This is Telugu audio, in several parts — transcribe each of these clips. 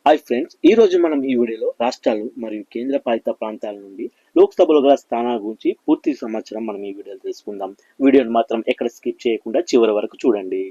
హాయ్ ఫ్రెండ్స్, ఈ రోజు మనం ఈ వీడియోలో రాష్ట్రాలు మరియు కేంద్ర పాలిత ప్రాంతాల నుండి లోక్సభలో గల స్థానాల గురించి పూర్తి సమాచారం మనం ఈ వీడియోలో తెలుసుకుందాం. వీడియోని మాత్రం ఎక్కడ స్కిప్ చేయకుండా చివరి వరకు చూడండి.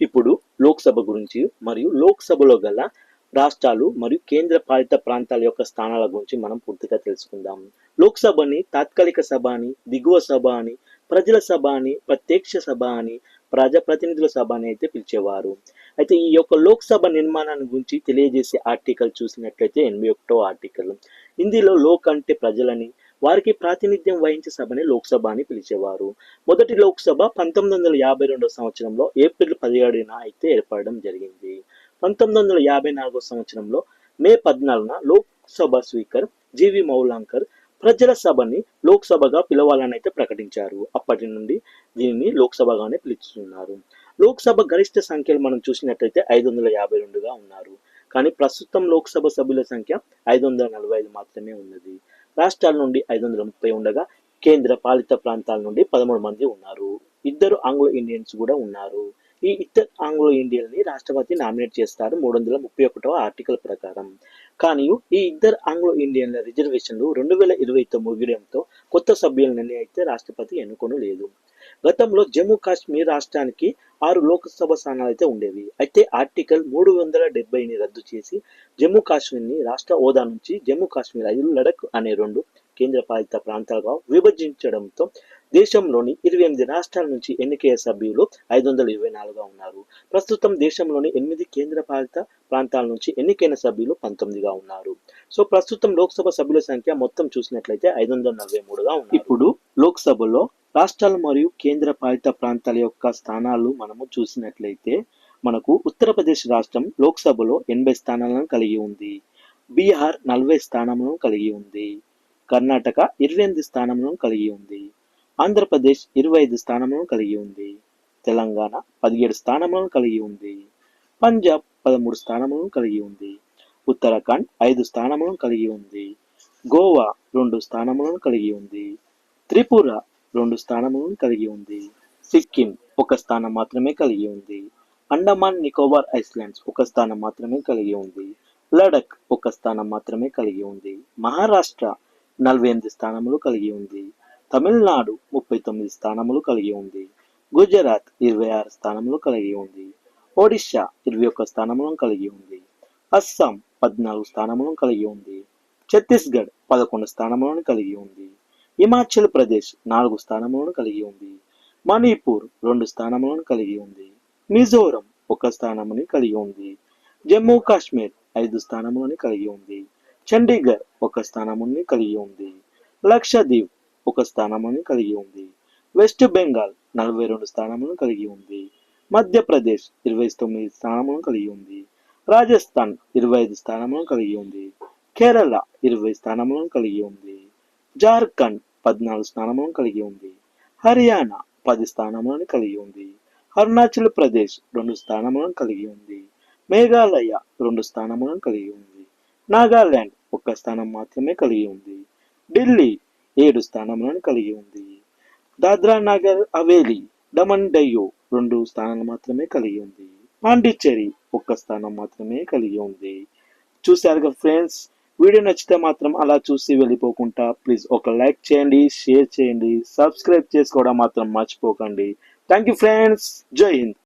ఇప్పుడు లోక్సభ గురించి మరియు లోక్సభలో గల రాష్ట్రాలు మరియు కేంద్ర పాలిత ప్రాంతాల యొక్క స్థానాల గురించి మనం పూర్తిగా తెలుసుకుందాం. లోక్సభని తాత్కాలిక సభ అని, దిగువ సభ అని, ప్రజల సభ అని, ప్రత్యక్ష సభ అని, ప్రజాప్రతినిధుల సభ అని అయితే పిలిచేవారు. అయితే ఈ యొక్క లోక్సభ నిర్మాణాన్ని గురించి తెలియజేసే ఆర్టికల్ చూసినట్లయితే 81వ ఆర్టికల్. హిందీలో లోక్ అంటే ప్రజలని, వారికి ప్రాతినిధ్యం వహించే సభని లోక్సభ అని పిలిచేవారు. మొదటి లోక్సభ 1952 సంవత్సరంలో ఏప్రిల్ 17న అయితే ఏర్పడడం జరిగింది. 1954 సంవత్సరంలో మే 14న లోక్సభ స్పీకర్ జీవి మౌలాంకర్ ప్రజల సభని లోక్సభగా పిలవాలని అయితే ప్రకటించారు. అప్పటి నుండి దీనిని లోక్సభగానే పిలుస్తున్నారు. లోక్సభ గరిష్ట సంఖ్యలు మనం చూసినట్లయితే 552గా ఉన్నారు. కానీ ప్రస్తుతం లోక్సభ సభ్యుల సంఖ్య 545 మాత్రమే ఉన్నది. రాష్ట్రాల నుండి 530 ఉండగా కేంద్ర పాలిత ప్రాంతాల నుండి 13 మంది ఉన్నారు. ఇద్దరు ఆంగ్లో ఇండియన్స్ కూడా ఉన్నారు. ఈ ఇద్దరు ఆంగ్లో ఇండియన్ ని రాష్ట్రపతి నామినేట్ చేస్తారు 331వ ఆర్టికల్ ప్రకారం. కానీ ఈ ఇద్దరు ఆంగ్లో ఇండియన్ల రిజర్వేషన్లు 2020తో ముగియడంతో కొత్త సభ్యులని అయితే రాష్ట్రపతి ఎన్నుకోలేదు. గతంలో జమ్మూ కాశ్మీర్ రాష్ట్రానికి 6 లోక్సభ స్థానాలు అయితే ఉండేవి. అయితే ఆర్టికల్ 370ని రద్దు చేసి జమ్మూ కాశ్మీర్ని రాష్ట్ర హోదా నుంచి జమ్మూ కాశ్మీర్ 5 లడక్ అనే 2 కేంద్ర పాలిత ప్రాంతాలుగా విభజించడంతో దేశంలోని 28 రాష్ట్రాల నుంచి ఎన్నికయ్యే సభ్యులు 524గా ఉన్నారు. ప్రస్తుతం దేశంలోని 8 కేంద్ర పాలిత ప్రాంతాల నుంచి ఎన్నికైన సభ్యులు 19గా ఉన్నారు. సో ప్రస్తుతం లోక్సభ సభ్యుల సంఖ్య మొత్తం చూసినట్లయితే 543గా ఉన్నారు. ఇప్పుడు లోక్సభలో రాష్ట్రాలు మరియు కేంద్ర పాలిత ప్రాంతాల యొక్క స్థానాలు మనము చూసినట్లయితే మనకు ఉత్తరప్రదేశ్ రాష్ట్రం లోక్సభలో 80 స్థానాలను కలిగి ఉంది. బీహార్ 40 స్థానాలను కలిగి ఉంది. కర్ణాటక 28 స్థానాలను కలిగి ఉంది. ఆంధ్రప్రదేశ్ 25 స్థానాలను కలిగి ఉంది. తెలంగాణ 17 స్థానాలను కలిగి ఉంది. పంజాబ్ 13 స్థానాలను కలిగి ఉంది. ఉత్తరాఖండ్ 5 స్థానాలను కలిగి ఉంది. గోవా 2 స్థానాలను కలిగి ఉంది. త్రిపుర 2 స్థానాలను కలిగి ఉంది. సిక్కిం 1 స్థానం మాత్రమే కలిగి ఉంది. అండమాన్ నికోబార్ ఐస్లాండ్స్ 1 స్థానం మాత్రమే కలిగి ఉంది. లడక్ 1 స్థానం మాత్రమే కలిగి ఉంది. మహారాష్ట్ర 48 స్థానములు కలిగి ఉంది. తమిళనాడు 39 స్థానములు కలిగి ఉంది. గుజరాత్ 26 స్థానములు కలిగి ఉంది. ఒడిశా 21 స్థానములను కలిగి ఉంది. అస్సాం 14 స్థానములను కలిగి ఉంది. ఛత్తీస్గఢ్ 11 స్థానములను కలిగి ఉంది. హిమాచల్ ప్రదేశ్ 4 స్థానములను కలిగి ఉంది. మణిపూర్ 2 స్థానములను కలిగి ఉంది. మిజోరం 1 స్థానముని కలిగి ఉంది. జమ్మూ కాశ్మీర్ 5 స్థానములను కలిగి ఉంది. చండీగఢ్ 1 స్థానముని కలిగి ఉంది. లక్షద్వీప్ 1 స్థానముని కలిగి ఉంది. వెస్ట్ బెంగాల్ 42 స్థానములను కలిగి ఉంది. మధ్యప్రదేశ్ 29 స్థానములను కలిగి ఉంది. రాజస్థాన్ 25 స్థానములను కలిగి ఉంది. కేరళ 20 స్థానములను కలిగి ఉంది. జార్ఖండ్ 14 స్థానములను కలిగి ఉంది. హర్యానా 10 స్థానములను కలిగి ఉంది. అరుణాచల్ ప్రదేశ్ 2 స్థానములను కలిగి ఉంది. మేఘాలయ 2 స్థానములను కలిగి ఉంది. నాగాలాండ్ 1 స్థానం మాత్రమే కలిగి ఉంది. ఢిల్లీ 7 స్థానములను కలిగి ఉంది. దాద్రా నగర్ హవేలీ డమన్ డయ్యూ 2 స్థానాలు మాత్రమే కలిగి ఉంది. పాండిచ్చేరి 1 స్థానం మాత్రమే కలిగి ఉంది. చూశారుగా ఫ్రెండ్స్, వీడియో నచ్చితే మాత్రం అలా చూసి వెళ్ళిపోకుండా ప్లీజ్ ఒక లైక్ చేయండి, షేర్ చేయండి, సబ్స్క్రైబ్ చేసుకోవడం మాత్రం మర్చిపోకండి. Thank you friends. జై హింద్.